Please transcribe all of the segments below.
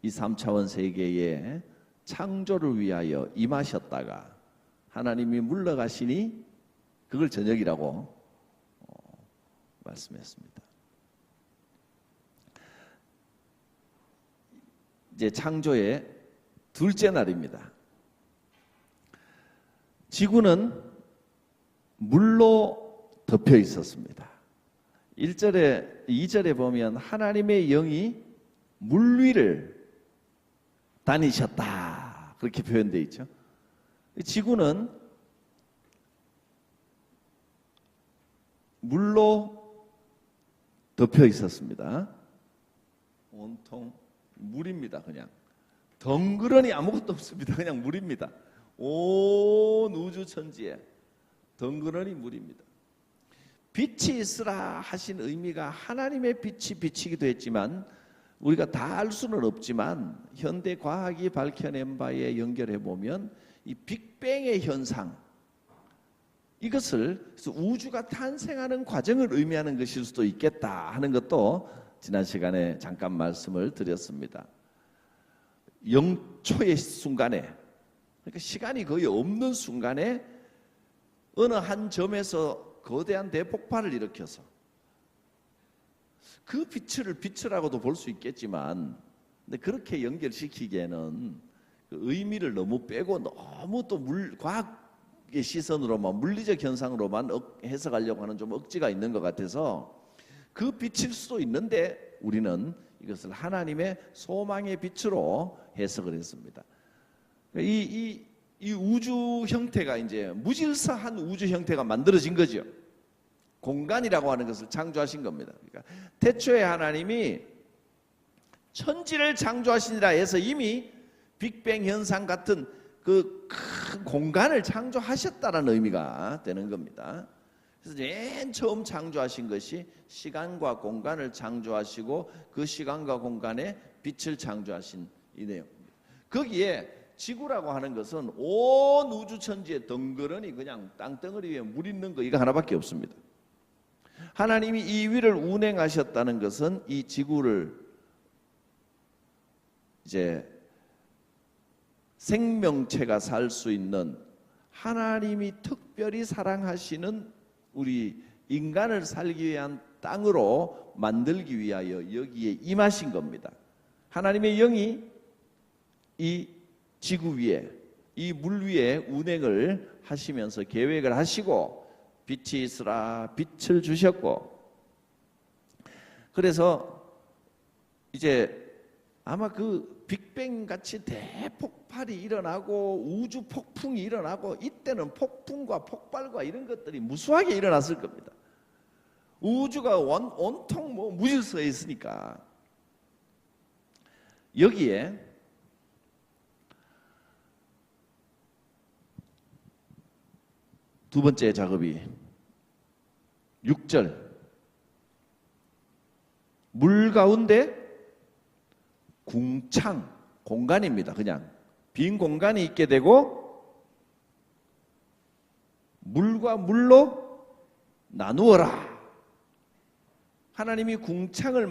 이 3차원 세계의 창조를 위하여 임하셨다가 하나님이 물러가시니 그걸 저녁이라고 말씀했습니다. 이제 창조의 둘째 날입니다. 지구는 물로 덮여 있었습니다. 1절에 2절에 보면 하나님의 영이 물 위를 다니셨다 그렇게 표현되어 있죠. 지구는 물로 덮여 있었습니다. 온통 물입니다. 그냥 덩그러니 아무것도 없습니다. 그냥 물입니다. 온 우주 천지에 덩그러니 물입니다. 빛이 있으라 하신 의미가 하나님의 빛이 비치기도 했지만 우리가 다 알 수는 없지만 현대 과학이 밝혀낸 바에 연결해 보면 이 빅뱅의 현상, 이것을 우주가 탄생하는 과정을 의미하는 것일 수도 있겠다 하는 것도 지난 시간에 잠깐 말씀을 드렸습니다. 0초의 순간에, 그러니까 시간이 거의 없는 순간에 어느 한 점에서 거대한 대폭발을 일으켜서 그 빛이라고도 볼 수 있겠지만, 근데 그렇게 연결시키기에는 그 의미를 너무 빼고 너무 또 과학의 시선으로만, 물리적 현상으로만 해석하려고 하는 좀 억지가 있는 것 같아서 그 빛일 수도 있는데 우리는 이것을 하나님의 소망의 빛으로 해석을 했습니다. 이 우주 형태가 이제 무질서한 우주 형태가 만들어진 거죠. 공간이라고 하는 것을 창조하신 겁니다. 그러니까 태초에 하나님이 천지를 창조하시니라 해서 이미 빅뱅 현상 같은 그 큰 공간을 창조하셨다는 의미가 되는 겁니다. 그래서 맨 처음 창조하신 것이 시간과 공간을 창조하시고 그 시간과 공간에 빛을 창조하신 이 내용입니다. 거기에 지구라고 하는 것은 온 우주 천지에 덩그러니 그냥 땅덩어리 위에 물 있는 거 이거 하나밖에 없습니다. 하나님이 이 위를 운행하셨다는 것은 이 지구를 이제 생명체가 살 수 있는, 하나님이 특별히 사랑하시는 우리 인간을 살기 위한 땅으로 만들기 위하여 여기에 임하신 겁니다. 하나님의 영이 이 지구 위에, 이 물 위에 운행을 하시면서 계획을 하시고 빛이 있으라 빛을 주셨고, 그래서 이제 아마 그 빅뱅 같이 대폭발이 일어나고 우주 폭풍이 일어나고, 이때는 폭풍과 폭발과 이런 것들이 무수하게 일어났을 겁니다. 우주가 온통 무질서에 있으니까. 여기에 두 번째 작업이 6절, 물 가운데 궁창, 공간입니다. 그냥 빈 공간이 있게 되고 물과 물로 나누어라. 하나님이 궁창을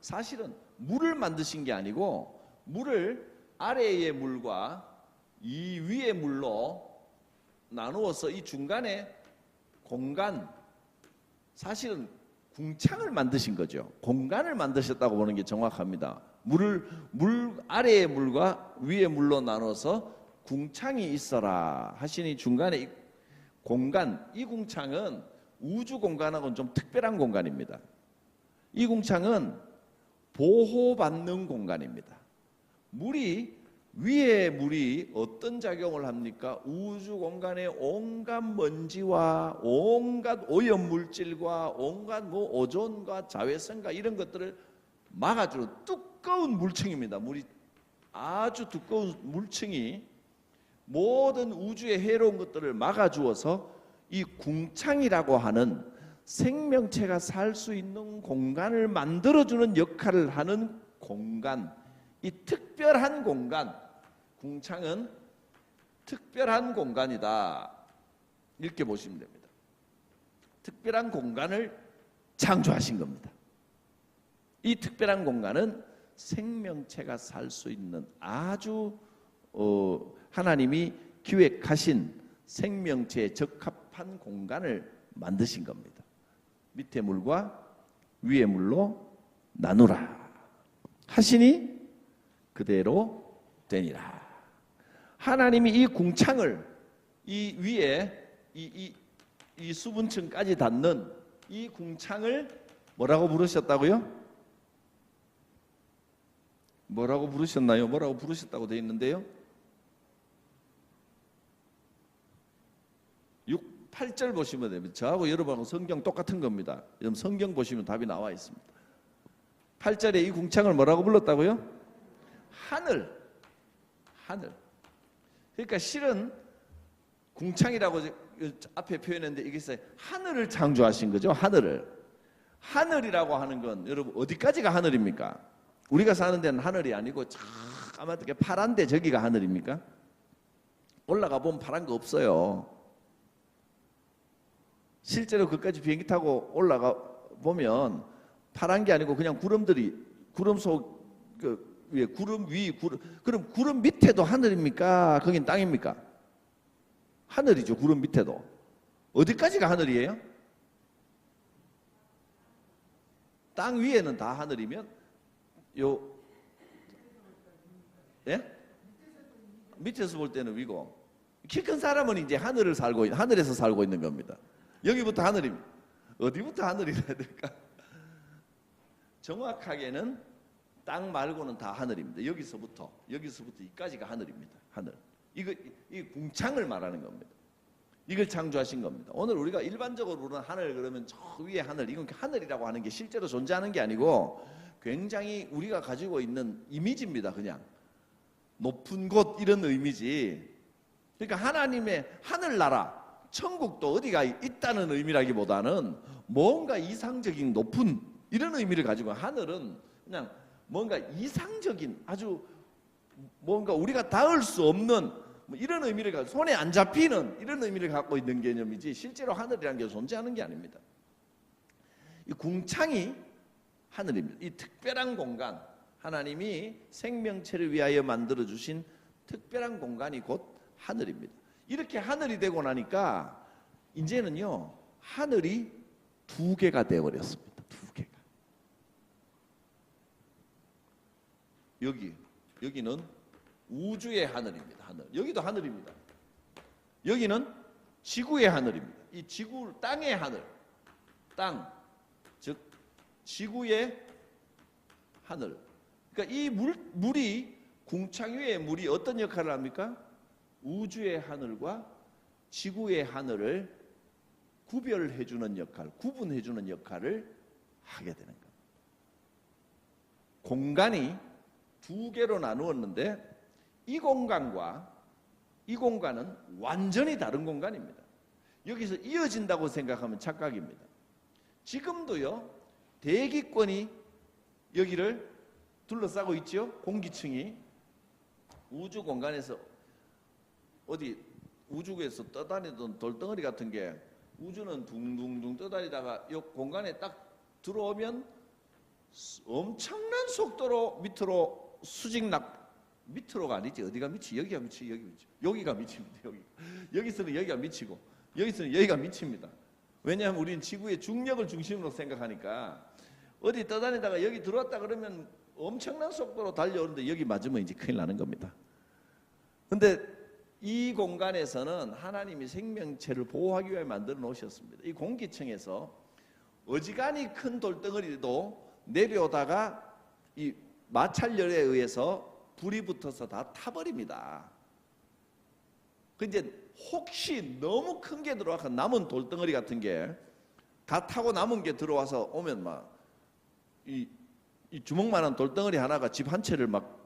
사실은 물을 만드신 게 아니고 물을 아래의 물과 이 위의 물로 나누어서 이 중간에 공간, 사실은 궁창을 만드신 거죠. 공간을 만드셨다고 보는 게 정확합니다. 물 아래의 물과 위의 물로 나눠서 궁창이 있어라 하시니 중간에 이 공간, 이 궁창은 우주 공간하고는 좀 특별한 공간입니다. 이 궁창은 보호받는 공간입니다. 위의 물이 어떤 작용을 합니까? 우주 공간의 온갖 먼지와 온갖 오염 물질과 온갖 오존과 자외선과 이런 것들을 막아주는 두꺼운 물층입니다. 물이 아주 두꺼운 물층이 모든 우주의 해로운 것들을 막아주어서 이 궁창이라고 하는 생명체가 살 수 있는 공간을 만들어주는 역할을 하는 공간, 이 특별한 공간, 궁창은 특별한 공간이다 이렇게 보시면 됩니다. 특별한 공간을 창조하신 겁니다. 이 특별한 공간은 생명체가 살 수 있는 아주 하나님이 기획하신 생명체에 적합한 공간을 만드신 겁니다. 밑에 물과 위의 물로 나누라 하시니 그대로 되니라. 하나님이 이 궁창을 이 위에 이 수분층까지 닿는 이 궁창을 뭐라고 부르셨다고요? 뭐라고 부르셨나요? 뭐라고 부르셨다고 되어 있는데요? 8절 보시면 됩니다. 저하고 여러분하고 성경 똑같은 겁니다. 여러분 성경 보시면 답이 나와 있습니다. 8절에 이 궁창을 뭐라고 불렀다고요? 하늘. 그러니까 실은 궁창이라고 앞에 표현했는데 이게 하늘을 창조하신 거죠. 하늘이라고 하는 건 여러분 어디까지가 하늘입니까? 우리가 사는 데는 하늘이 아니고 까맣게 파란데 저기가 하늘입니까? 올라가 보면 파란 거 없어요. 실제로 그까지 비행기 타고 올라가 보면 파란 게 아니고 그냥 구름들이 구름 속 위에 구름 위 그럼 구름 밑에도 하늘입니까? 거긴 땅입니까? 하늘이죠. 구름 밑에도. 어디까지가 하늘이에요? 땅 위에는 다 하늘이면 예? 밑에서 볼 때는 위고 키 큰 사람은 이제 하늘에서 살고 있는 겁니다. 여기부터 하늘입니다. 어디부터 하늘이라 해야 될까? 정확하게는 땅 말고는 다 하늘입니다. 여기서부터 이까지가 하늘입니다. 하늘. 이 궁창을 말하는 겁니다. 이걸 창조하신 겁니다. 오늘 우리가 일반적으로 부르는 하늘 그러면 저 위에 하늘, 이건 하늘이라고 하는 게 실제로 존재하는 게 아니고 굉장히 우리가 가지고 있는 이미지입니다. 그냥 높은 곳 이런 의미지. 그러니까 하나님의 하늘나라, 천국도 어디가 있다는 의미라기보다는 뭔가 이상적인 높은 이런 의미를 가지고, 하늘은 그냥 뭔가 이상적인 아주 뭔가 우리가 닿을 수 없는 이런 의미를 가지고 손에 안 잡히는 이런 의미를 갖고 있는 개념이지 실제로 하늘이라는 게 존재하는 게 아닙니다. 이 궁창이 하늘입니다. 이 특별한 공간, 하나님이 생명체를 위하여 만들어주신 특별한 공간이 곧 하늘입니다. 이렇게 하늘이 되고 나니까 이제는요 하늘이 두 개가 되어버렸습니다. 두 개가. 여기는 우주의 하늘입니다. 하늘. 여기도 하늘입니다. 여기는 지구의 하늘입니다. 이 지구, 땅의 하늘. 땅, 즉 지구의 하늘. 그러니까 이 물이, 궁창 위의 물이 어떤 역할을 합니까? 우주의 하늘과 지구의 하늘을 구별해주는 역할, 구분해주는 역할을 하게 되는 겁니다. 공간이 두 개로 나누었는데 이 공간과 이 공간은 완전히 다른 공간입니다. 여기서 이어진다고 생각하면 착각입니다. 지금도요 대기권이 여기를 둘러싸고 있죠. 공기층이. 우주 공간에서 어디 우주에서 떠다니던 돌덩어리 같은 게 우주는 둥둥둥 떠다니다가 이 공간에 딱 들어오면 엄청난 속도로 밑으로 밑으로가 아니지. 어디가 미치? 여기가 미치. 여기가 미칩니다. 여기서는 여기가 미치고 여기서는 여기가 미칩니다. 왜냐하면 우리는 지구의 중력을 중심으로 생각하니까 어디 떠다니다가 여기 들어왔다 그러면 엄청난 속도로 달려오는데 여기 맞으면 이제 큰일 나는 겁니다. 근데 이 공간에서는 하나님이 생명체를 보호하기 위해 만들어 놓으셨습니다. 이 공기층에서 어지간히 큰 돌덩어리도 내려오다가 이 마찰열에 의해서 불이 붙어서 다 타버립니다. 근데 혹시 너무 큰 게 들어와서 남은 돌덩어리 같은 게 다 타고 남은 게 들어와서 오면 막 이 주먹만한 돌덩어리 하나가 집 한 채를 막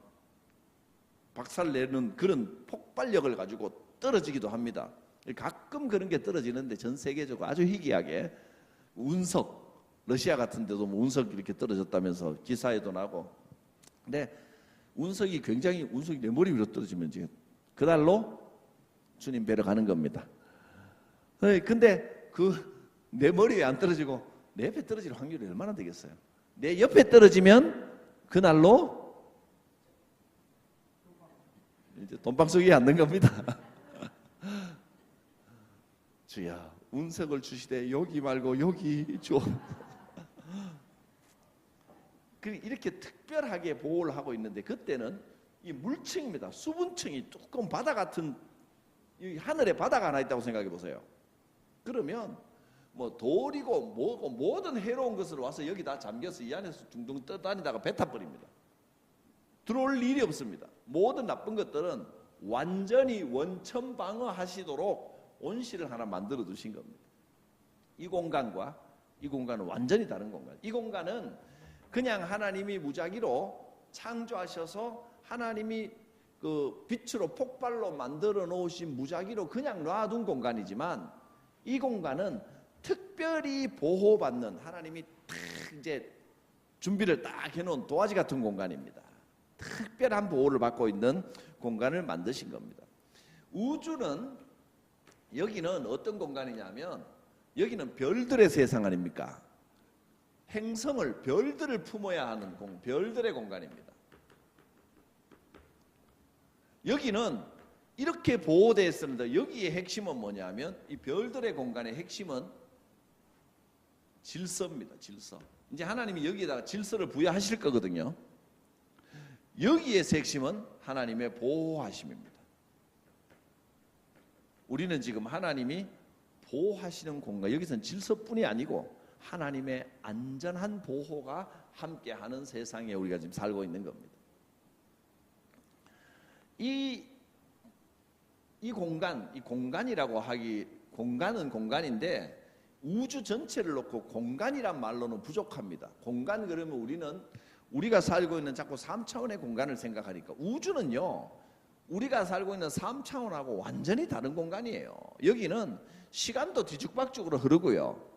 박살내는 그런 폭발력을 가지고 떨어지기도 합니다. 가끔 그런 게 떨어지는데 전 세계적으로 아주 희귀하게 운석, 러시아 같은 데도 뭐 운석이 이렇게 떨어졌다면서 기사에도 나고. 근데 운석이 내 머리 위로 떨어지면 지금 그날로 주님 뵈러 가는 겁니다. 근데 내 머리 위에 안 떨어지고 내 옆에 떨어질 확률이 얼마나 되겠어요? 내 옆에 떨어지면 그날로 이제 돈방석에 앉는 겁니다. 주야, 운석을 주시되 여기 말고 여기 줘. 이렇게 특별하게 보호를 하고 있는데, 그때는 이 물층입니다. 수분층이 두꺼운 바다 같은, 이 하늘에 바다가 하나 있다고 생각해 보세요. 그러면 뭐 돌이고 뭐고 모든 해로운 것을 와서 여기다 잠겨서 이 안에서 둥둥 떠다니다가 뱉어버립니다. 들어올 일이 없습니다. 모든 나쁜 것들은 완전히 원천 방어하시도록 온실을 하나 만들어 두신 겁니다. 이 공간과 이 공간은 완전히 다른 공간. 이 공간은 그냥 하나님이 무작위로 창조하셔서 하나님이 그 빛으로 폭발로 만들어 놓으신 무작위로 그냥 놔둔 공간이지만, 이 공간은 특별히 보호받는, 하나님이 딱 이제 준비를 딱 해놓은 도화지 같은 공간입니다. 특별한 보호를 받고 있는 공간을 만드신 겁니다. 우주는, 여기는 어떤 공간이냐면 여기는 별들의 세상 아닙니까? 행성을, 별들을 품어야 하는 별들의 공간입니다. 여기는 이렇게 보호되어 있습니다. 여기의 핵심은 뭐냐면, 이 별들의 공간의 핵심은 질서입니다. 질서. 이제 하나님이 여기에다가 질서를 부여하실 거거든요. 여기에서 핵심은 하나님의 보호하심입니다. 우리는 지금 하나님이 보호하시는 공간, 여기서는 질서뿐이 아니고 하나님의 안전한 보호가 함께하는 세상에 우리가 지금 살고 있는 겁니다. 이 공간, 이 공간이라고 하기, 공간은 공간인데 우주 전체를 놓고 공간이란 말로는 부족합니다. 공간, 그러면 우리가 살고 있는 자꾸 3차원의 공간을 생각하니까, 우주는요, 우리가 살고 있는 3차원하고 완전히 다른 공간이에요. 여기는 시간도 뒤죽박죽으로 흐르고요,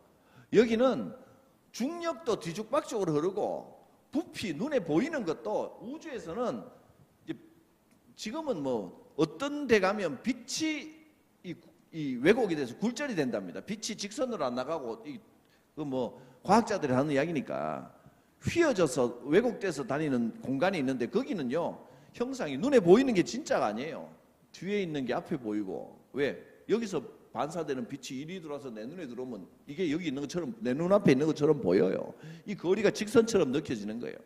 여기는 중력도 뒤죽박죽으로 흐르고, 부피, 눈에 보이는 것도 우주에서는 지금은 뭐 어떤 데 가면 빛이 이 왜곡이 돼서 굴절이 된답니다. 빛이 직선으로 안 나가고, 그 뭐 과학자들이 하는 이야기니까 휘어져서 왜곡돼서 다니는 공간이 있는데, 거기는요 형상이 눈에 보이는 게 진짜가 아니에요. 뒤에 있는 게 앞에 보이고, 왜? 여기서 반사되는 빛이 이리 들어와서 내 눈에 들어오면 이게 여기 있는 것처럼, 내 눈앞에 있는 것처럼 보여요. 이 거리가 직선처럼 느껴지는 거예요.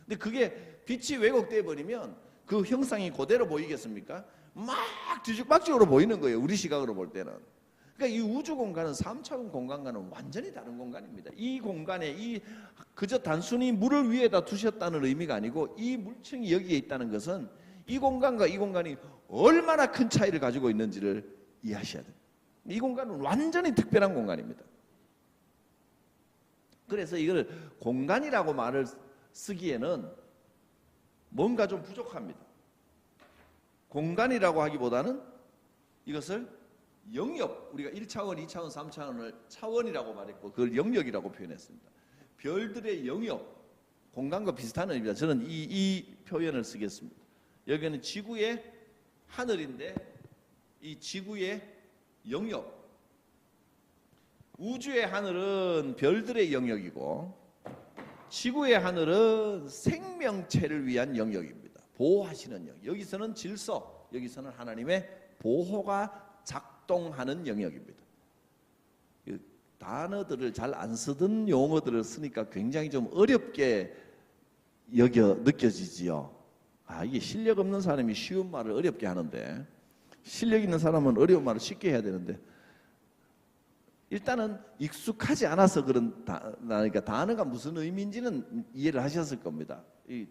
근데 그게 빛이 왜곡돼 버리면 그 형상이 그대로 보이겠습니까? 막 뒤죽박죽으로 보이는 거예요, 우리 시각으로 볼 때는. 그러니까 이 우주 공간은 3차원 공간과는 완전히 다른 공간입니다. 이 공간에 그저 단순히 물을 위에다 두셨다는 의미가 아니고, 이 물층이 여기에 있다는 것은 이 공간과 이 공간이 얼마나 큰 차이를 가지고 있는지를 이해하셔야 돼요. 이 공간은 완전히 특별한 공간입니다. 그래서 이걸 공간이라고 말을 쓰기에는 뭔가 좀 부족합니다. 공간이라고 하기보다는 이것을 영역, 우리가 1차원, 2차원, 3차원을 차원이라고 말했고 그걸 영역이라고 표현했습니다. 별들의 영역, 공간과 비슷한 의미입니다. 저는 이 표현을 쓰겠습니다. 여기는 지구의 하늘인데 이 지구의 영역, 우주의 하늘은 별들의 영역이고 지구의 하늘은 생명체를 위한 영역입니다. 보호하시는 영역. 여기서는 질서, 여기서는 하나님의 보호가 작동하는 영역입니다. 단어들을 잘 안 쓰던 용어들을 쓰니까 굉장히 좀 어렵게 느껴지지요. 이게 실력 없는 사람이 쉬운 말을 어렵게 하는데, 실력 있는 사람은 어려운 말을 쉽게 해야 되는데, 일단은 익숙하지 않아서 그러니까 단어가 무슨 의미인지는 이해를 하셨을 겁니다.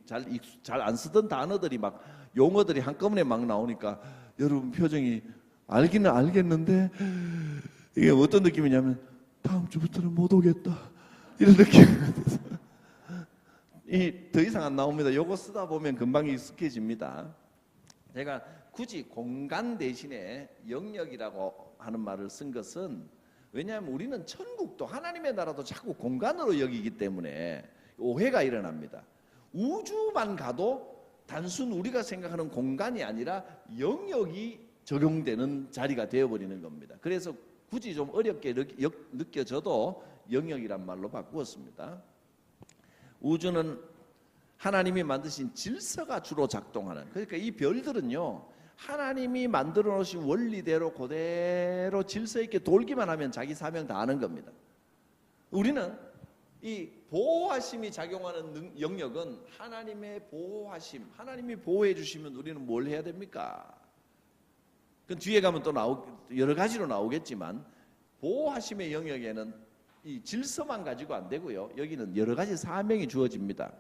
잘 안 쓰던 단어들이 막 용어들이 한꺼번에 막 나오니까 여러분 표정이 알기는 알겠는데 이게 어떤 느낌이냐면 다음 주부터는 못 오겠다 이런 느낌. 더 이상 안 나옵니다. 요거 쓰다 보면 금방 익숙해집니다. 제가 굳이 공간 대신에 영역이라고 하는 말을 쓴 것은, 왜냐하면 우리는 천국도 하나님의 나라도 자꾸 공간으로 여기기 때문에 오해가 일어납니다. 우주만 가도 단순 우리가 생각하는 공간이 아니라 영역이 적용되는 자리가 되어버리는 겁니다. 그래서 굳이 좀 어렵게 느껴져도 영역이란 말로 바꾸었습니다. 우주는 하나님이 만드신 질서가 주로 작동하는, 그러니까 이 별들은요 하나님이 만들어 놓으신 원리대로 그대로 질서 있게 돌기만 하면 자기 사명 다 하는 겁니다. 우리는 이 보호하심이 작용하는 영역은 하나님의 보호하심, 하나님이 보호해 주시면 우리는 뭘 해야 됩니까? 그 뒤에 가면 또 여러 가지로 나오겠지만, 보호하심의 영역에는 이 질서만 가지고 안 되고요, 여기는 여러 가지 사명이 주어집니다.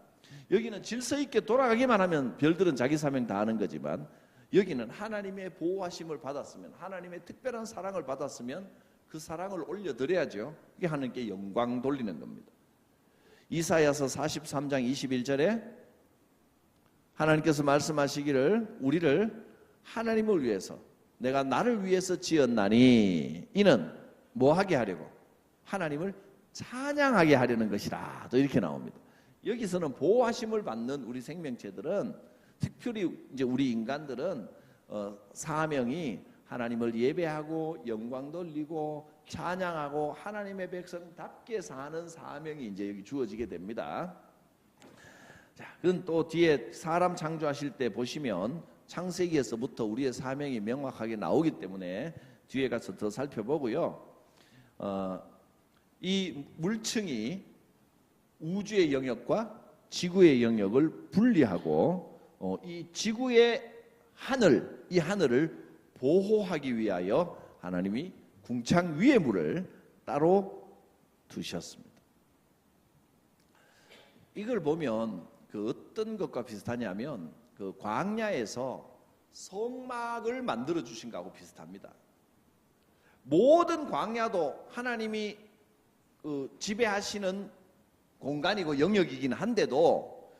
여기는 질서 있게 돌아가기만 하면 별들은 자기 사명 다 하는 거지만, 여기는 하나님의 보호하심을 받았으면, 하나님의 특별한 사랑을 받았으면 그 사랑을 올려드려야죠. 그게 하나님께 영광 돌리는 겁니다. 이사야서 43장 21절에 하나님께서 말씀하시기를, 우리를 하나님을 위해서, 내가 나를 위해서 지었나니 이는 뭐 하게 하려고? 하나님을 찬양하게 하려는 것이라. 또 이렇게 나옵니다. 여기서는 보호하심을 받는 우리 생명체들은, 특별히 이제 우리 인간들은 사명이 하나님을 예배하고 영광 돌리고 찬양하고 하나님의 백성답게 사는 사명이 이제 여기 주어지게 됩니다. 자, 그건 또 뒤에 사람 창조하실 때 보시면 창세기에서부터 우리의 사명이 명확하게 나오기 때문에 뒤에 가서 더 살펴보고요. 이 물층이 우주의 영역과 지구의 영역을 분리하고 이 지구의 하늘, 이 하늘을 보호하기 위하여 하나님이 궁창 위의 물을 따로 두셨습니다. 이걸 보면 그 어떤 것과 비슷하냐면, 그 광야에서 성막을 만들어 주신 거하고 비슷합니다. 모든 광야도 하나님이 지배하시는 공간이고 영역이긴 한데도,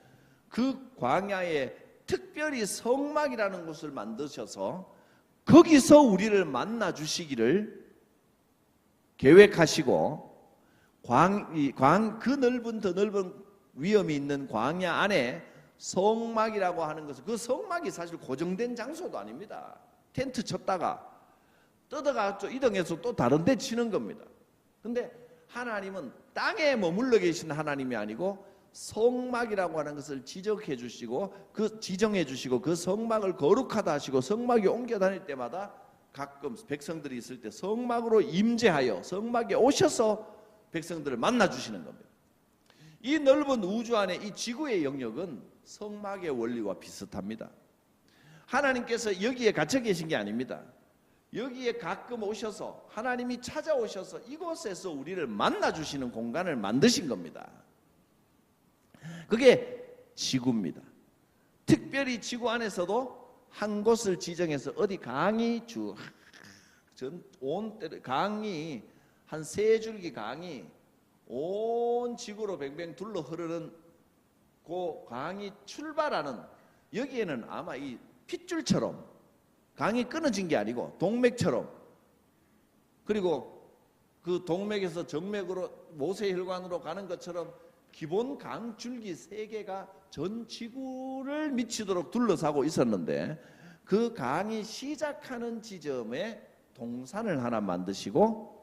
그 광야에 특별히 성막이라는 곳을 만드셔서 거기서 우리를 만나 주시기를 계획하시고, 그 넓은, 더 넓은 위험이 있는 광야 안에 성막이라고 하는 것은, 그 성막이 사실 고정된 장소도 아닙니다. 텐트 쳤다가 떠다가 이동해서 또 다른 데 치는 겁니다. 근데 하나님은 땅에 머물러 계신 하나님이 아니고 성막이라고 하는 것을 지적해 주시고, 지정해 주시고, 그 성막을 거룩하다 하시고, 성막에 옮겨 다닐 때마다 가끔 백성들이 있을 때 성막으로 임재하여 성막에 오셔서 백성들을 만나 주시는 겁니다. 이 넓은 우주 안에 이 지구의 영역은 성막의 원리와 비슷합니다. 하나님께서 여기에 갇혀 계신 게 아닙니다. 여기에 가끔 오셔서, 하나님이 찾아오셔서 이곳에서 우리를 만나 주시는 공간을 만드신 겁니다. 그게 지구입니다. 특별히 지구 안에서도 한 곳을 지정해서, 어디 강이 강이 한 3줄기 강이 온 지구로 뱅뱅 둘러 흐르는 그 강이 출발하는, 여기에는 아마 이 핏줄처럼 강이 끊어진 게 아니고 동맥처럼, 그리고 그 동맥에서 정맥으로 모세혈관으로 가는 것처럼 기본 강 줄기 3개가 전 지구를 미치도록 둘러싸고 있었는데, 그 강이 시작하는 지점에 동산을 하나 만드시고,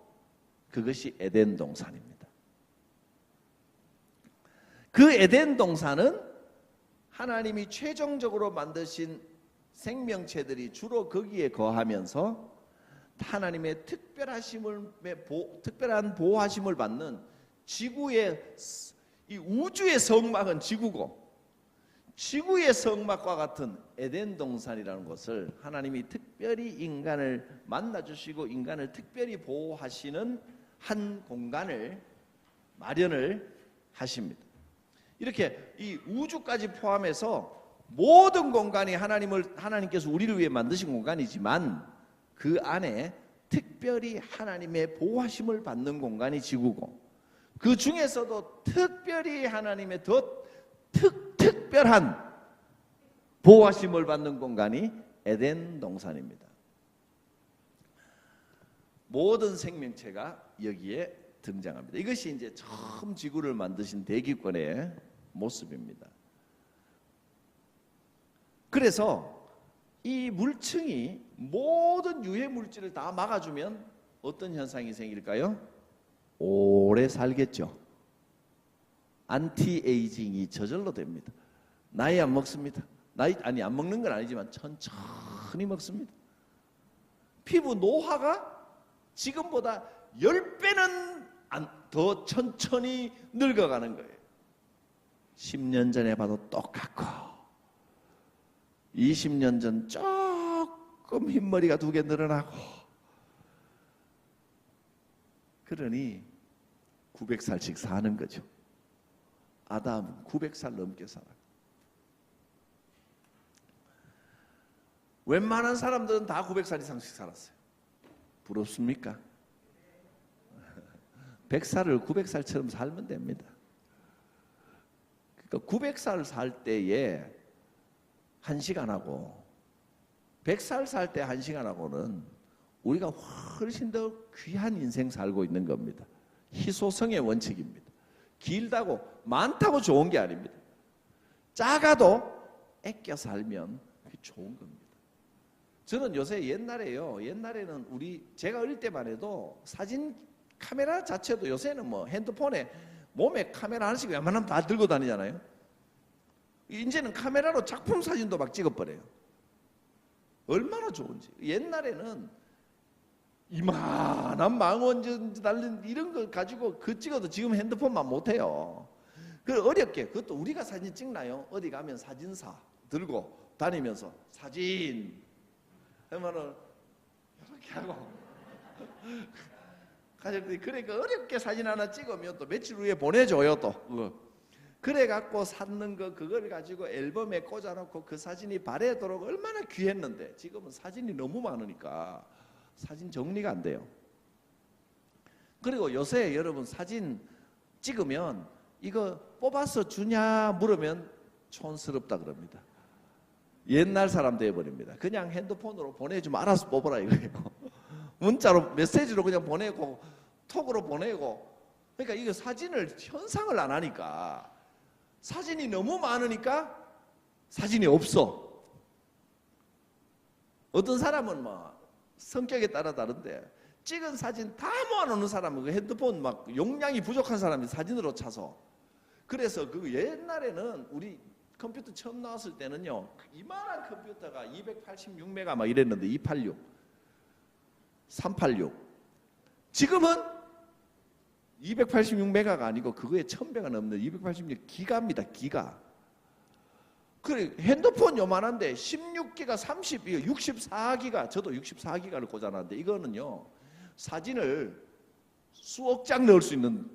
그것이 에덴 동산입니다. 그 에덴 동산은 하나님이 최종적으로 만드신 생명체들이 주로 거기에 거하면서 하나님의 특별한 보호하심을 받는 지구의, 이 우주의 성막은 지구고, 지구의 성막과 같은 에덴 동산이라는 것을 하나님이 특별히 인간을 만나 주시고 인간을 특별히 보호하시는 한 공간을 마련을 하십니다. 이렇게 이 우주까지 포함해서 모든 공간이 하나님께서 우리를 위해 만드신 공간이지만, 그 안에 특별히 하나님의 보호하심을 받는 공간이 지구고, 그 중에서도 특별히 하나님의 더 특별한 보호하심을 받는 공간이 에덴 동산입니다. 모든 생명체가 여기에 등장합니다. 이것이 이제 처음 지구를 만드신 대기권의 모습입니다. 그래서 이 물층이 모든 유해 물질을 다 막아주면 어떤 현상이 생길까요? 오래 살겠죠. 안티에이징이 저절로 됩니다. 나이 안 먹습니다. 아니 안 먹는 건 아니지만 천천히 먹습니다. 피부 노화가 지금보다 10배는 더 천천히 늙어가는 거예요. 10년 전에 봐도 똑같고 20년 전 조금 흰머리가 2개 늘어나고 그러니 900살씩 사는 거죠. 아담은 900살 넘게 살아요. 웬만한 사람들은 다 900살 이상씩 살았어요. 부럽습니까? 100살을 900살처럼 살면 됩니다. 그러니까 900살 살 때에 1시간하고 100살 살 때 1시간하고는 우리가 훨씬 더 귀한 인생 살고 있는 겁니다. 희소성의 원칙입니다. 길다고 많다고 좋은 게 아닙니다. 작아도 아껴 살면 그게 좋은 겁니다. 저는 요새 옛날에는 제가 어릴 때만 해도 사진 카메라 자체도 요새는 뭐 핸드폰에 몸에 카메라 하나씩 웬만하면 다 들고 다니잖아요. 이제는 카메라로 작품 사진도 막 찍어버려요. 얼마나 좋은지. 옛날에는 이만한 망원전 달린 이런 걸 가지고 그 찍어도 지금 핸드폰만 못해요. 어렵게 그것도 우리가 사진 찍나요? 어디 가면 사진사 들고 다니면서 사진 하면은 이렇게 하고 가족들이 그러니까 어렵게 사진 하나 찍으면 또 며칠 후에 보내줘요 또. 그래 갖고 샀는 거 그걸 가지고 앨범에 꽂아놓고 그 사진이 발에도록 얼마나 귀했는데 지금은 사진이 너무 많으니까 사진 정리가 안 돼요. 그리고 요새 여러분 사진 찍으면 이거 뽑아서 주냐 물으면 촌스럽다 그럽니다. 옛날 사람 돼버립니다. 그냥 핸드폰으로 보내주면 알아서 뽑으라 이거예요. 문자로 메시지로 그냥 보내고 톡으로 보내고. 그러니까 이거 사진을 현상을 안 하니까 사진이 너무 많으니까 사진이 없어. 어떤 사람은 뭐 성격에 따라 다른데 찍은 사진 다 모아놓는 사람은 그 핸드폰 막 용량이 부족한 사람이 사진으로 차서. 그래서 그 옛날에는 우리 컴퓨터 처음 나왔을 때는요 이만한 컴퓨터가 286메가 막 이랬는데 286 386 지금은 286메가가 아니고 그거에 1000배가 넘는 286기가입니다. 기가. 그래 핸드폰 요만한데 16기가 64기가 저도 64기가를 꽂아놨는데 이거는요 사진을 수억 장 넣을 수 있는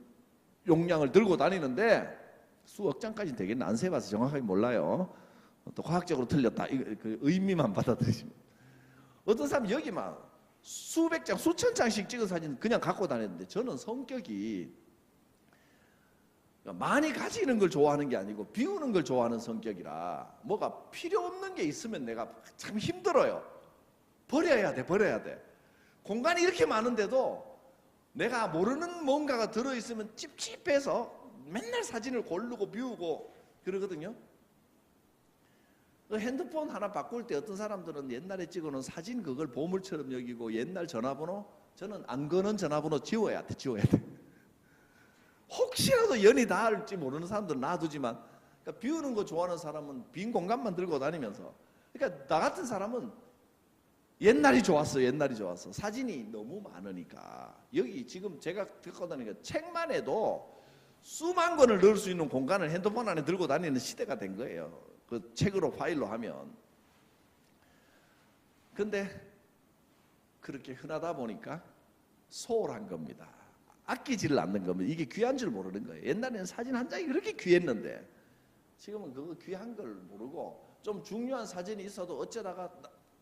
용량을 들고 다니는데 수억 장까지는 되겠나 안 세봐서 정확하게 몰라요. 또 과학적으로 틀렸다 그 의미만 받아들이시면. 어떤 사람 여기 막 수백 장 수천 장씩 찍은 사진 그냥 갖고 다녔는데 저는 성격이 많이 가지는 걸 좋아하는 게 아니고 비우는 걸 좋아하는 성격이라 뭐가 필요 없는 게 있으면 내가 참 힘들어요. 버려야 돼. 공간이 이렇게 많은데도 내가 모르는 뭔가가 들어있으면 찝찝해서 맨날 사진을 고르고 비우고 그러거든요. 핸드폰 하나 바꿀 때 어떤 사람들은 옛날에 찍어놓은 사진 그걸 보물처럼 여기고 옛날 전화번호 저는 안 거는 전화번호 지워야 돼. 혹시라도 연이 닿을지 모르는 사람들은 놔두지만 그러니까 비우는 거 좋아하는 사람은 빈 공간만 들고 다니면서 그러니까 나 같은 사람은 옛날이 좋았어. 사진이 너무 많으니까 여기 지금 제가 듣고 다니니까 책만 해도 수만 권을 넣을 수 있는 공간을 핸드폰 안에 들고 다니는 시대가 된 거예요. 그 책으로 파일로 하면. 근데 그렇게 흔하다 보니까 소홀한 겁니다. 아끼지를 않는 겁니다. 이게 귀한 줄 모르는 거예요. 옛날에는 사진 한 장이 그렇게 귀했는데 지금은 그거 귀한 걸 모르고 좀 중요한 사진이 있어도 어쩌다가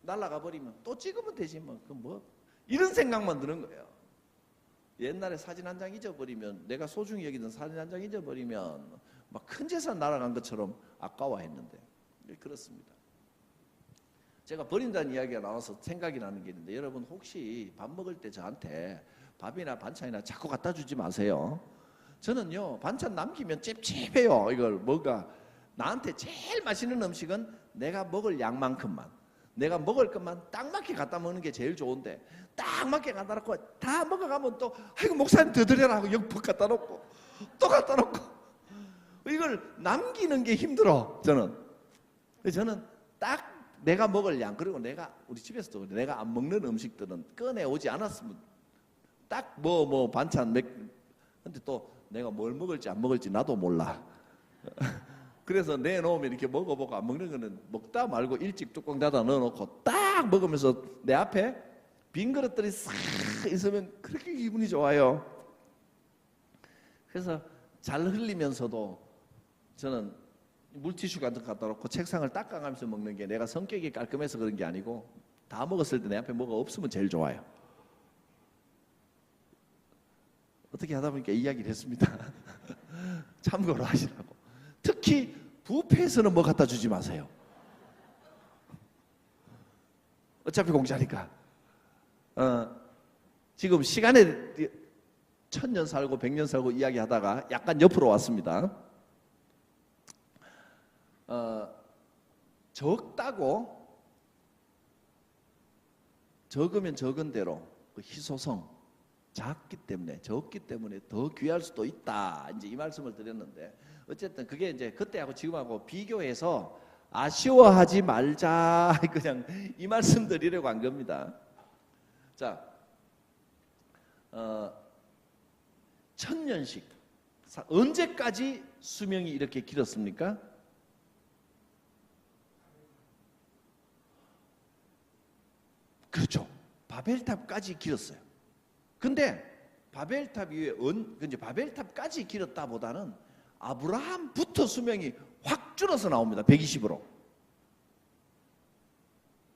날아가 버리면 또 찍으면 되지 뭐 이런 생각만 드는 거예요. 옛날에 사진 한 장 잊어버리면 내가 소중히 여기던 사진 한 장 잊어버리면 막 큰 재산 날아간 것처럼 아까워했는데 그렇습니다. 제가 버린다는 이야기가 나와서 생각이 나는 게 있는데 여러분 혹시 밥 먹을 때 저한테 밥이나 반찬이나 자꾸 갖다 주지 마세요. 저는요 반찬 남기면 찝찝해요. 이걸 뭔가 나한테 제일 맛있는 음식은 내가 먹을 양만큼만 내가 먹을 것만 딱 맞게 갖다 먹는 게 제일 좋은데 딱 맞게 갖다 놓고 다 먹어가면 또 아이고 목사님 더 드려라 하고 영폭 갖다 놓고 또 갖다 놓고 이걸 남기는 게 힘들어. 저는 딱 내가 먹을 양, 그리고 내가 우리 집에서도 내가 안 먹는 음식들은 꺼내 오지 않았으면 딱 뭐 반찬 근데 또 내가 뭘 먹을지 안 먹을지 나도 몰라. 그래서 내놓으면 이렇게 먹어보고 안 먹는 거는 먹다 말고 일찍 뚜껑 닫아 넣어놓고 딱 먹으면서 내 앞에 빈 그릇들이 싹 있으면 그렇게 기분이 좋아요. 그래서 잘 흘리면서도 저는 물티슈 같은 거 갖다 놓고 책상을 닦아가면서 먹는 게 내가 성격이 깔끔해서 그런 게 아니고 다 먹었을 때 내 앞에 뭐가 없으면 제일 좋아요. 어떻게 하다 보니까 이야기를 했습니다. 참고로 하시라고. 특히 뷔페에서는 뭐 갖다 주지 마세요. 어차피 공짜니까. 지금 시간에 1000년 살고 100년 살고 이야기하다가 약간 옆으로 왔습니다. 적다고 적으면 적은 대로 그 희소성 적기 때문에 더 귀할 수도 있다. 이제 이 말씀을 드렸는데 어쨌든 그게 이제 그때하고 지금하고 비교해서 아쉬워하지 말자 그냥 이 말씀 드리려고 한 겁니다. 자, 1000년씩 언제까지 수명이 이렇게 길었습니까? 그렇죠. 바벨탑까지 길었어요. 근데 바벨탑 이후에 이제 바벨탑까지 길었다보다는 아브라함부터 수명이 확 줄어서 나옵니다. 120으로.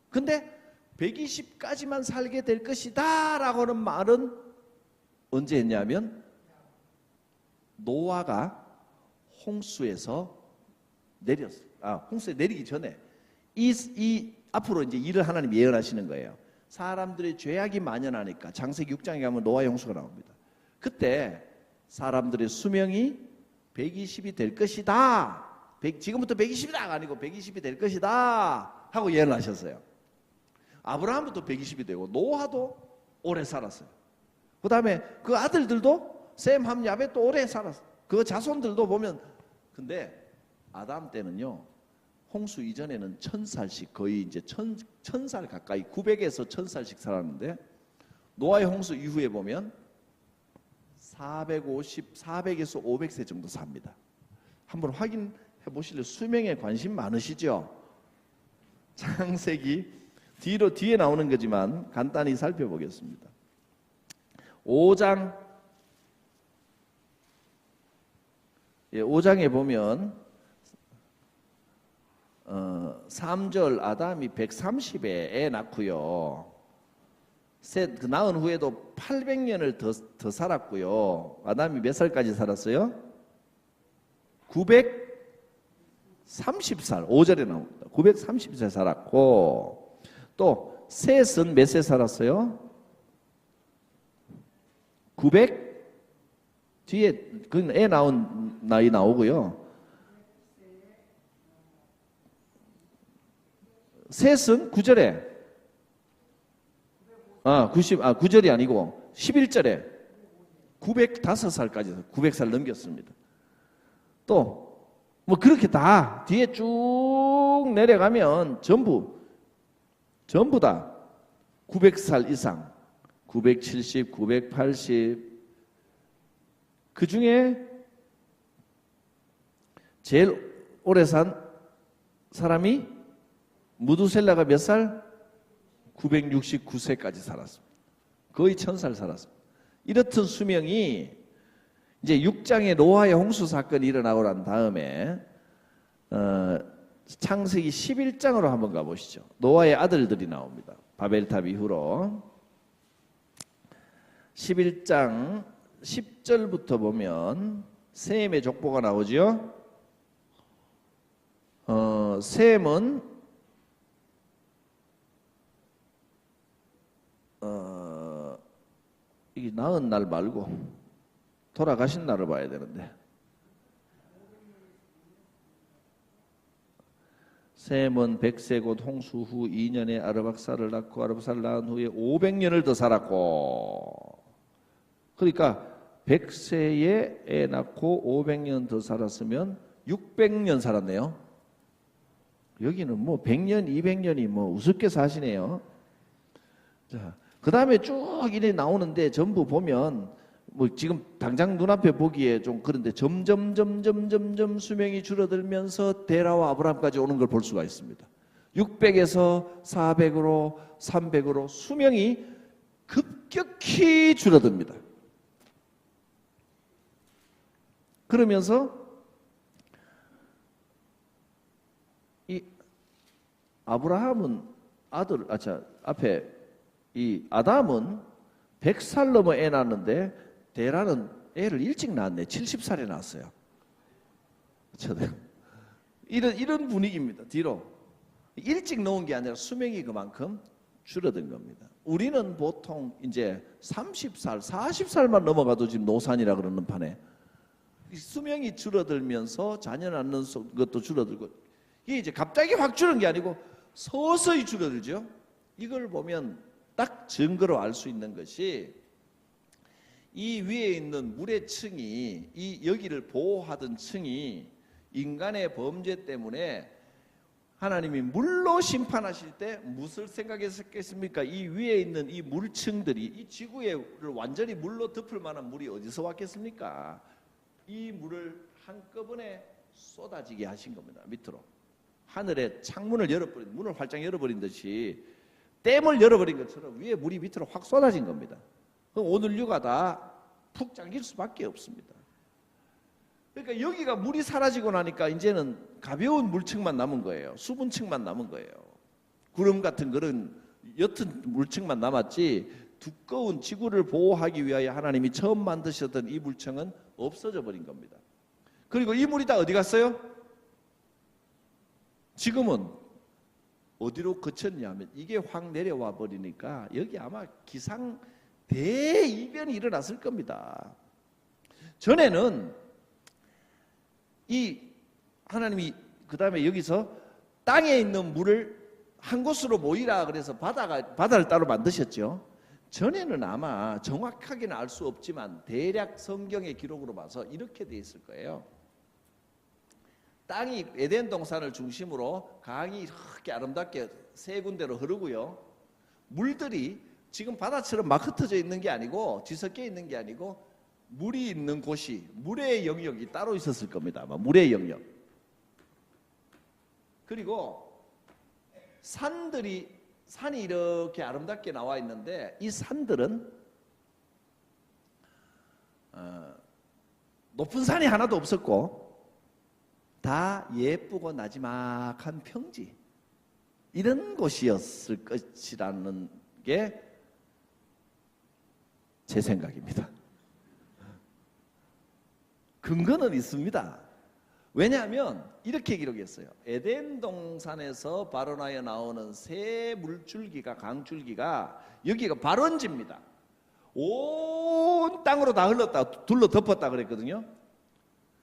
근데 120까지만 살게 될 것이다 라고는 말은 언제 했냐면 노아가 홍수에서 내렸어요. 홍수에 내리기 전에 앞으로 이제 일을 하나님 예언하시는 거예요. 사람들의 죄악이 만연하니까 창세기 6장에 가면 노아의 홍수가 나옵니다. 그때 사람들의 수명이 120이 될 것이다. 지금부터 120이다 아니고 120이 될 것이다 하고 예언하셨어요. 아브라함부터 120이 되고 노아도 오래 살았어요. 그 다음에 그 아들들도 셈, 함, 야벳도 오래 살았어요. 그 자손들도 보면 근데 아담 때는요. 홍수 이전에는 1000살씩 거의 이제 1000살 가까이 900에서 1000살씩 살았는데 노아의 홍수 이후에 보면 400에서 500세 정도 삽니다. 한번 확인해 보실래요? 수명에 관심 많으시죠? 창세기 뒤에 나오는 거지만 간단히 살펴보겠습니다. 5장에 보면 3절 아담이 130에 애 낳고요. 셋 낳은 후에도 800년을 더 살았고요. 아담이 몇 살까지 살았어요? 930살. 5절에 나옵니다. 930살 살았고 또 셋은 몇 세 살았어요? 900 뒤에 그 애 낳은 나이 나오고요. 셋은 9절에 9절이 아니고 11절에 905살까지 900살 넘겼습니다. 또 뭐 그렇게 다 뒤에 쭉 내려가면 전부 다 900살 이상 970, 980 그 중에 제일 오래 산 사람이 무두셀라가 몇 살? 969세까지 살았습니다. 거의 1000살 살았습니다. 이렇던 수명이 이제 6장에 노아의 홍수 사건이 일어나고 난 다음에 창세기 11장으로 한번 가보시죠. 노아의 아들들이 나옵니다. 바벨탑 이후로 11장 10절부터 보면 셈의 족보가 나오죠. 셈은 이게 낳은 날 말고 돌아가신 날을 봐야 되는데 셈은 100세 곧 홍수 후 2년에 아르박사를 낳고 아르박사를 낳은 후에 500년을 더 살았고 그러니까 100세에 애 낳고 500년 더 살았으면 600년 살았네요. 여기는 뭐 100년, 200년이 뭐 우습게 사시네요. 자, 그 다음에 쭉 이래 나오는데 전부 보면 뭐 지금 당장 눈앞에 보기에 좀 그런데 점점 수명이 줄어들면서 데라와 아브라함까지 오는 걸 볼 수가 있습니다. 600에서 400으로 300으로 수명이 급격히 줄어듭니다. 그러면서 이 아브라함은 앞에 이 아담은 100살 넘어 애 낳았는데 데라는 애를 일찍 낳았네. 70살에 낳았어요. 이런 분위기입니다. 뒤로 일찍 놓은 게 아니라 수명이 그만큼 줄어든 겁니다. 우리는 보통 이제 30살, 40살만 넘어가도 지금 노산이라 그러는 판에 수명이 줄어들면서 자녀 낳는 것도 줄어들고 이게 이제 갑자기 확 줄은 게 아니고 서서히 줄어들죠. 이걸 보면 딱 증거로 알 수 있는 것이 이 위에 있는 물의 층이 이 여기를 보호하던 층이 인간의 범죄 때문에 하나님이 물로 심판하실 때 무엇을 생각했겠습니까? 이 위에 있는 이 물층들이 이 지구를 완전히 물로 덮을 만한 물이 어디서 왔겠습니까? 이 물을 한꺼번에 쏟아지게 하신 겁니다. 밑으로 하늘에 창문을 열어버린 문을 활짝 열어버린 듯이 댐을 열어버린 것처럼 위에 물이 밑으로 확 쏟아진 겁니다. 그럼 오늘 육아 다 푹 잠길 수밖에 없습니다. 그러니까 여기가 물이 사라지고 나니까 이제는 가벼운 물층만 남은 거예요. 수분층만 남은 거예요. 구름 같은 그런 옅은 물층만 남았지 두꺼운 지구를 보호하기 위하여 하나님이 처음 만드셨던 이 물층은 없어져 버린 겁니다. 그리고 이 물이 다 어디 갔어요? 지금은 어디로 그쳤냐면 이게 확 내려와 버리니까 여기 아마 기상 대이변이 일어났을 겁니다. 전에는 이 하나님이 그 다음에 여기서 땅에 있는 물을 한 곳으로 모이라 그래서 바다를 따로 만드셨죠. 전에는 아마 정확하게는 알 수 없지만 대략 성경의 기록으로 봐서 이렇게 돼 있을 거예요. 땅이 에덴 동산을 중심으로 강이 이렇게 아름답게 세 군데로 흐르고요. 물들이 지금 바다처럼 막 흩어져 있는 게 아니고 뒤섞여 있는 게 아니고 물이 있는 곳이 물의 영역이 따로 있었을 겁니다. 아마 물의 영역. 그리고 산이 이렇게 아름답게 나와 있는데 이 산들은 높은 산이 하나도 없었고 다 예쁘고 나지막한 평지 이런 곳이었을 것이라는 게 제 생각입니다. 근거는 있습니다. 왜냐하면 이렇게 기록했어요. 에덴 동산에서 발원하여 나오는 새 물줄기가 강줄기가 여기가 발원지입니다. 온 땅으로 다 흘렀다 둘러 덮었다 그랬거든요.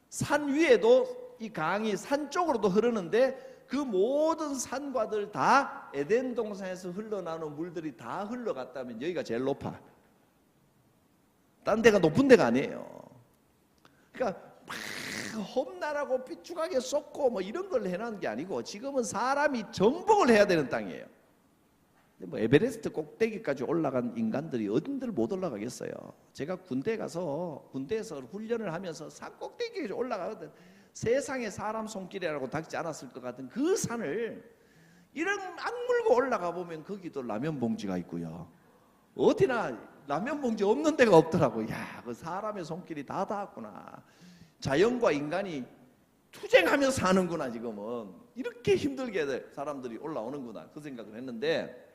산 위에도 이 강이 산 쪽으로도 흐르는데 그 모든 산과들 다 에덴 동산에서 흘러나오는 물들이 다 흘러갔다면 여기가 제일 높아. 딴 데가 높은 데가 아니에요. 그러니까 막 험난하고 삐죽하게 쏟고 뭐 이런 걸 해놓은 게 아니고 지금은 사람이 정복을 해야 되는 땅이에요. 뭐 에베레스트 꼭대기까지 올라간 인간들이 어딘들 못 올라가겠어요. 제가 군대에서 훈련을 하면서 산 꼭대기에 올라가거든. 세상에 사람 손길이라고 닿지 않았을 것 같은 그 산을 이런 악물고 올라가 보면 거기도 라면 봉지가 있고요. 어디나 라면 봉지 없는 데가 없더라고. 야, 그 사람의 손길이 다 닿았구나. 자연과 인간이 투쟁하며 사는구나. 지금은 이렇게 힘들게 사람들이 올라오는구나. 그 생각을 했는데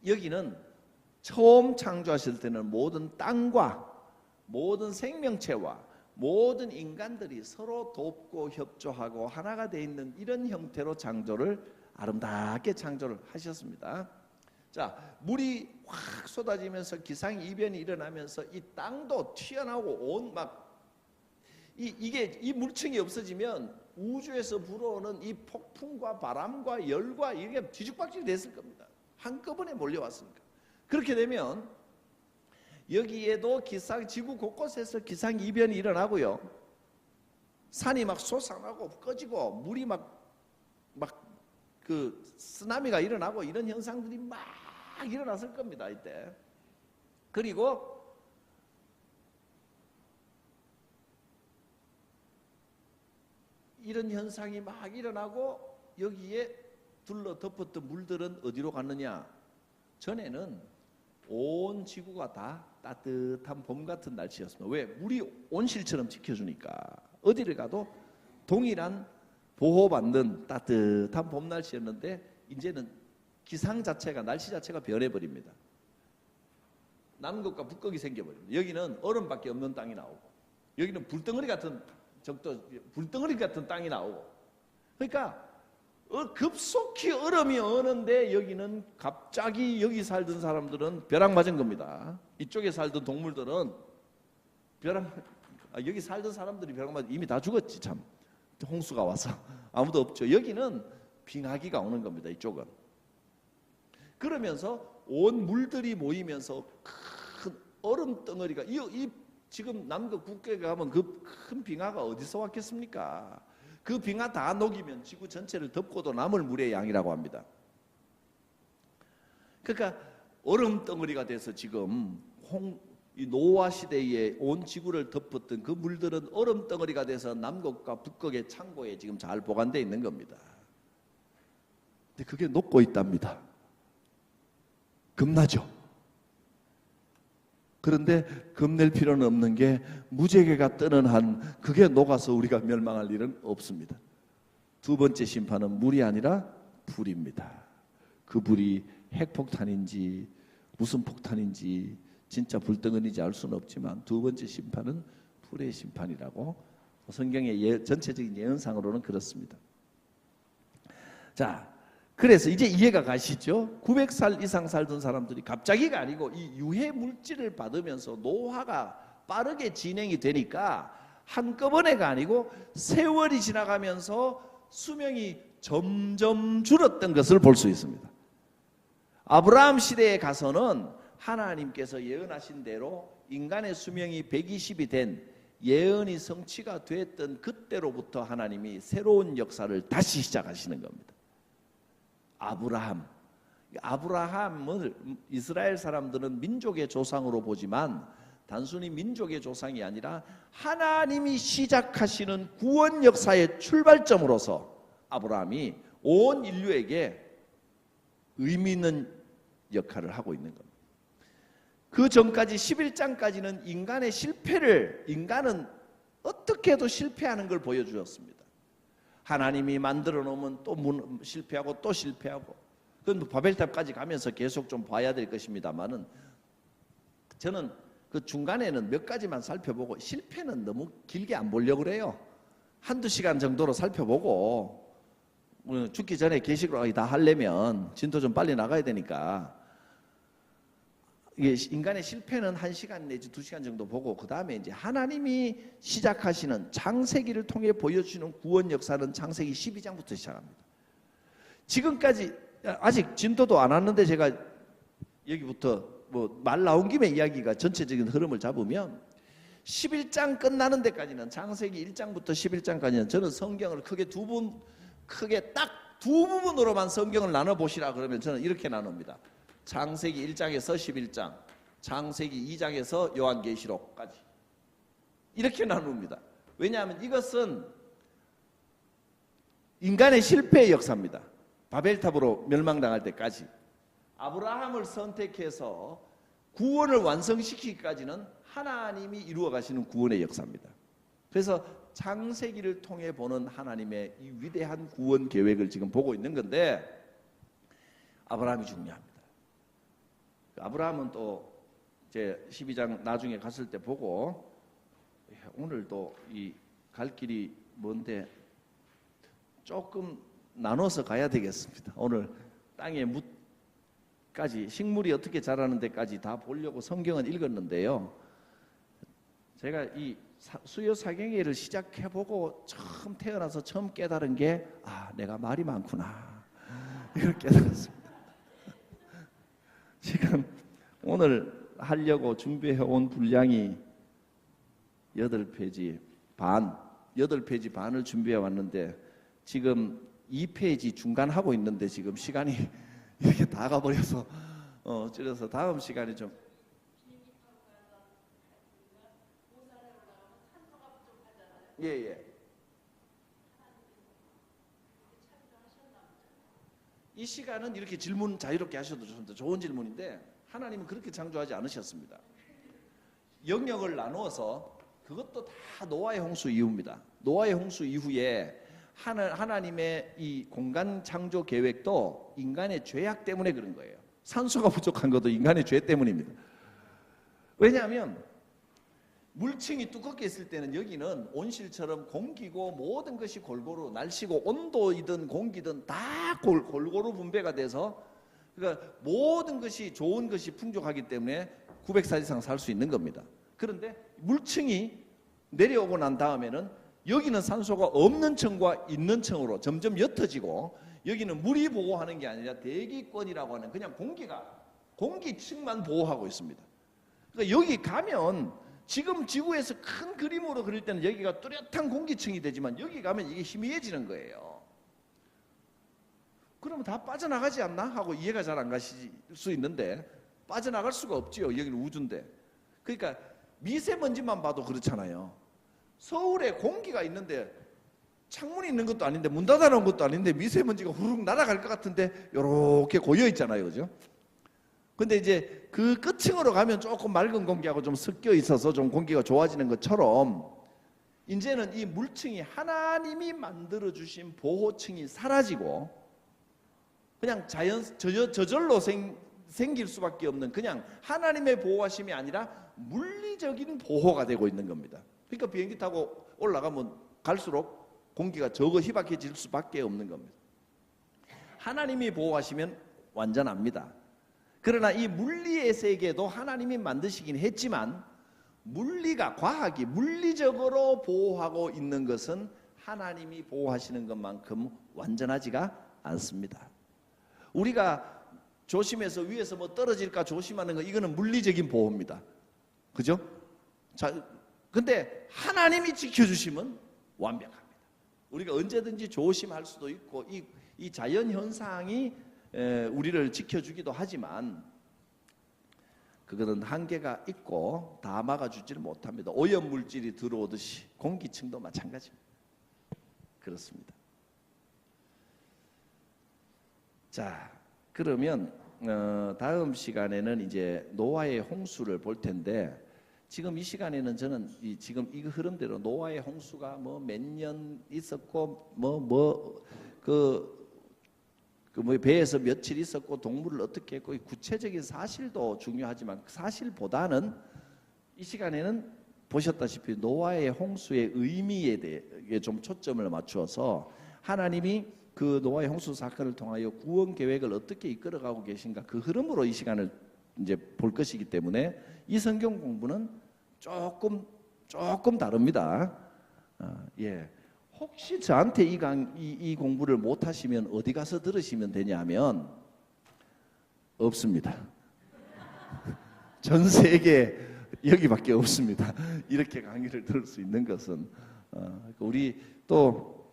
여기는 처음 창조하실 때는 모든 땅과 모든 생명체와 모든 인간들이 서로 돕고 협조하고 하나가 되어 있는 이런 형태로 아름답게 창조를 하셨습니다. 자, 물이 확 쏟아지면서 기상이변이 일어나면서 이 땅도 튀어나오고 이게 이 물층이 없어지면 우주에서 불어오는 이 폭풍과 바람과 열과 이게 뒤죽박죽이 됐을 겁니다. 한꺼번에 몰려왔으니까. 그렇게 되면 여기에도 지구 곳곳에서 기상이변이 일어나고요. 산이 막 솟아나고 꺼지고 물이 막 그 쓰나미가 일어나고 이런 현상들이 막 일어났을 겁니다. 이때. 그리고 이런 현상이 막 일어나고 여기에 둘러 덮었던 물들은 어디로 갔느냐? 전에는 온 지구가 다 따뜻한 봄 같은 날씨였습니다. 왜? 물이 온실처럼 지켜주니까 어디를 가도 동일한 보호받는 따뜻한 봄 날씨였는데 이제는 기상 자체가, 날씨 자체가 변해버립니다. 남극과 북극이 생겨버립니다. 여기는 얼음밖에 없는 땅이 나오고 여기는 불덩어리 같은 불덩어리 같은 땅이 나오고, 그러니까 급속히 얼음이 어는데 여기는 갑자기 여기 살던 사람들은 벼락 맞은 겁니다. 이쪽에 살던 동물들은 여기 살던 사람들이 벼락 맞은 이미 다 죽었지 참. 홍수가 와서 아무도 없죠. 여기는 빙하기가 오는 겁니다. 이쪽은. 그러면서 온 물들이 모이면서 큰 얼음 덩어리가 이 지금 남극 북극에 가면 그 큰 빙하가 어디서 왔겠습니까? 그 빙하 다 녹이면 지구 전체를 덮고도 남을 물의 양이라고 합니다. 그러니까 얼음 덩어리가 돼서 지금 이 노아 시대에 온 지구를 덮었던 그 물들은 얼음 덩어리가 돼서 남극과 북극의 창고에 지금 잘 보관되어 있는 겁니다. 근데 그게 녹고 있답니다. 겁나죠? 그런데 겁낼 필요는 없는 게 무지개가 뜨는 한 그게 녹아서 우리가 멸망할 일은 없습니다. 두 번째 심판은 물이 아니라 불입니다. 그 불이 핵폭탄인지 무슨 폭탄인지 진짜 불덩어리인지 알 수는 없지만 두 번째 심판은 불의 심판이라고 성경의 전체적인 예언상으로는 그렇습니다. 자, 그래서 이제 이해가 가시죠? 900살 이상 살던 사람들이 갑자기가 아니고 이 유해 물질을 받으면서 노화가 빠르게 진행이 되니까 한꺼번에가 아니고 세월이 지나가면서 수명이 점점 줄었던 것을 볼 수 있습니다. 아브라함 시대에 가서는 하나님께서 예언하신 대로 인간의 수명이 120이 된 예언이 성취가 됐던 그때로부터 하나님이 새로운 역사를 다시 시작하시는 겁니다. 아브라함을 이스라엘 사람들은 민족의 조상으로 보지만 단순히 민족의 조상이 아니라 하나님이 시작하시는 구원 역사의 출발점으로서 아브라함이 온 인류에게 의미 있는 역할을 하고 있는 겁니다. 그 전까지 11장까지는 인간은 어떻게 해도 실패하는 걸 보여주었습니다. 하나님이 만들어 놓으면 또 실패하고 또 실패하고. 그건 바벨탑까지 가면서 계속 좀 봐야 될 것입니다만은 저는 그 중간에는 몇 가지만 살펴보고 실패는 너무 길게 안 보려고 그래요. 한두 시간 정도로 살펴보고 죽기 전에 계시록 다 하려면 진도 좀 빨리 나가야 되니까 이게 인간의 실패는 1시간 내지 2시간 정도 보고 그 다음에 이제 하나님이 시작하시는 창세기를 통해 보여주는 구원 역사는 창세기 12장부터 시작합니다. 지금까지 아직 진도도 안 왔는데 제가 여기부터 말 나온 김에 이야기가 전체적인 흐름을 잡으면 11장 끝나는 데까지는 창세기 1장부터 11장까지는 저는 성경을 크게 딱 두 부분으로만 성경을 나눠보시라 그러면 저는 이렇게 나눕니다. 창세기 1장에서 11장, 창세기 2장에서 요한계시록까지 이렇게 나눕니다. 왜냐하면 이것은 인간의 실패의 역사입니다. 바벨탑으로 멸망당할 때까지 아브라함을 선택해서 구원을 완성시키기까지는 하나님이 이루어 가시는 구원의 역사입니다. 그래서 창세기를 통해 보는 하나님의 이 위대한 구원 계획을 지금 보고 있는 건데 아브라함이 중요합니다. 아브라함은 또 제 12장 나중에 갔을 때 보고 오늘도 이 갈 길이 먼데 조금 나눠서 가야 되겠습니다. 오늘 땅에 묻까지 식물이 어떻게 자라는 데까지 다 보려고 성경은 읽었는데요. 제가 이 수요 사경회를 시작해보고 처음 태어나서 처음 깨달은 게 내가 말이 많구나 이걸 깨달았습니다. 지금 오늘 하려고 준비해온 분량이 8페이지 반 8페이지 반을 준비해 왔는데 지금 2페이지 중간 하고 있는데 지금 시간이 이렇게 다 가버려서 그래서 다음 시간에 좀 예. 이 시간은 이렇게 질문 자유롭게 하셔도 좋습니다. 좋은 질문인데 하나님은 그렇게 창조하지 않으셨습니다. 영역을 나누어서 그것도 다 노아의 홍수 이후입니다. 노아의 홍수 이후에 하나님의 이 공간 창조 계획도 인간의 죄악 때문에 그런 거예요. 산소가 부족한 것도 인간의 죄 때문입니다. 왜냐하면 물층이 두껍게 있을 때는 여기는 온실처럼 공기고 모든 것이 골고루 날씨고 온도이든 공기든 다 골고루 분배가 돼서 그러니까 모든 것이 좋은 것이 풍족하기 때문에 900살 이상 살 수 있는 겁니다. 그런데 물층이 내려오고 난 다음에는 여기는 산소가 없는 층과 있는 층으로 점점 옅어지고 여기는 물이 보호하는 게 아니라 대기권이라고 하는 그냥 공기층만 보호하고 있습니다. 그러니까 여기 가면 지금 지구에서 큰 그림으로 그릴 때는 여기가 뚜렷한 공기층이 되지만 여기 가면 이게 희미해지는 거예요. 그러면 다 빠져나가지 않나 하고 이해가 잘 안 가실 수 있는데 빠져나갈 수가 없지요. 여기는 우주인데. 그러니까 미세먼지만 봐도 그렇잖아요. 서울에 공기가 있는데 창문이 있는 것도 아닌데 문 닫아놓은 것도 아닌데 미세먼지가 후룩 날아갈 것 같은데 이렇게 고여 있잖아요. 그죠? 근데 이제 그 끝층으로 가면 조금 맑은 공기하고 좀 섞여 있어서 좀 공기가 좋아지는 것처럼 이제는 이 물층이 하나님이 만들어주신 보호층이 사라지고 그냥 저절로 생길 수밖에 없는 그냥 하나님의 보호하심이 아니라 물리적인 보호가 되고 있는 겁니다. 그러니까 비행기 타고 올라가면 갈수록 공기가 적어 희박해질 수밖에 없는 겁니다. 하나님이 보호하시면 완전합니다. 그러나 이 물리의 세계도 하나님이 만드시긴 했지만 과학이 물리적으로 보호하고 있는 것은 하나님이 보호하시는 것만큼 완전하지가 않습니다. 우리가 조심해서 위에서 뭐 떨어질까 조심하는 거 이거는 물리적인 보호입니다. 그죠? 자, 근데 하나님이 지켜주시면 완벽합니다. 우리가 언제든지 조심할 수도 있고 이 자연 현상이 우리를 지켜주기도 하지만 그거는 한계가 있고 다 막아주지를 못합니다. 오염물질이 들어오듯이 공기층도 마찬가지입니다. 그렇습니다. 자, 그러면 다음 시간에는 이제 노아의 홍수를 볼 텐데 지금 이 시간에는 저는 지금 이 흐름대로 노아의 홍수가 뭐 몇 년 있었고 배에서 며칠 있었고 동물을 어떻게 했고 구체적인 사실도 중요하지만 그 사실보다는 이 시간에는 보셨다시피 노아의 홍수의 의미에 대해 좀 초점을 맞추어서 하나님이 그 노아의 홍수 사건을 통하여 구원 계획을 어떻게 이끌어가고 계신가 그 흐름으로 이 시간을 이제 볼 것이기 때문에 이 성경 공부는 조금 다릅니다. 예. 혹시 저한테 이 공부를 못 하시면 어디 가서 들으시면 되냐면 없습니다. 전 세계 여기밖에 없습니다. 이렇게 강의를 들을 수 있는 것은 우리 또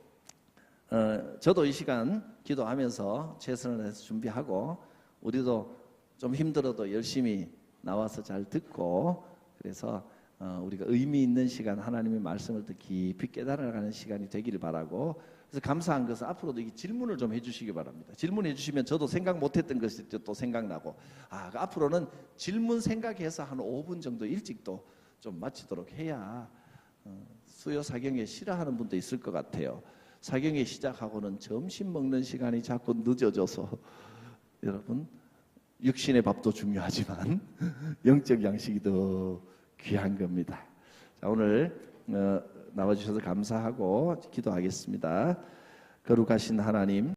저도 이 시간 기도하면서 최선을 해서 준비하고 우리도 좀 힘들어도 열심히 나와서 잘 듣고 그래서 우리가 의미 있는 시간 하나님의 말씀을 더 깊이 깨달아가는 시간이 되기를 바라고 그래서 감사한 것은 앞으로도 이 질문을 좀 해주시기 바랍니다. 질문해 주시면 저도 생각 못했던 것이 또 생각나고 앞으로는 질문 생각해서 한 5분 정도 일찍 또 좀 마치도록 해야 수요 사경에 싫어하는 분도 있을 것 같아요. 사경에 시작하고는 점심 먹는 시간이 자꾸 늦어져서 여러분 육신의 밥도 중요하지만 영적 양식이 더 귀한 겁니다. 자, 오늘 나와주셔서 감사하고 기도하겠습니다. 거룩하신 하나님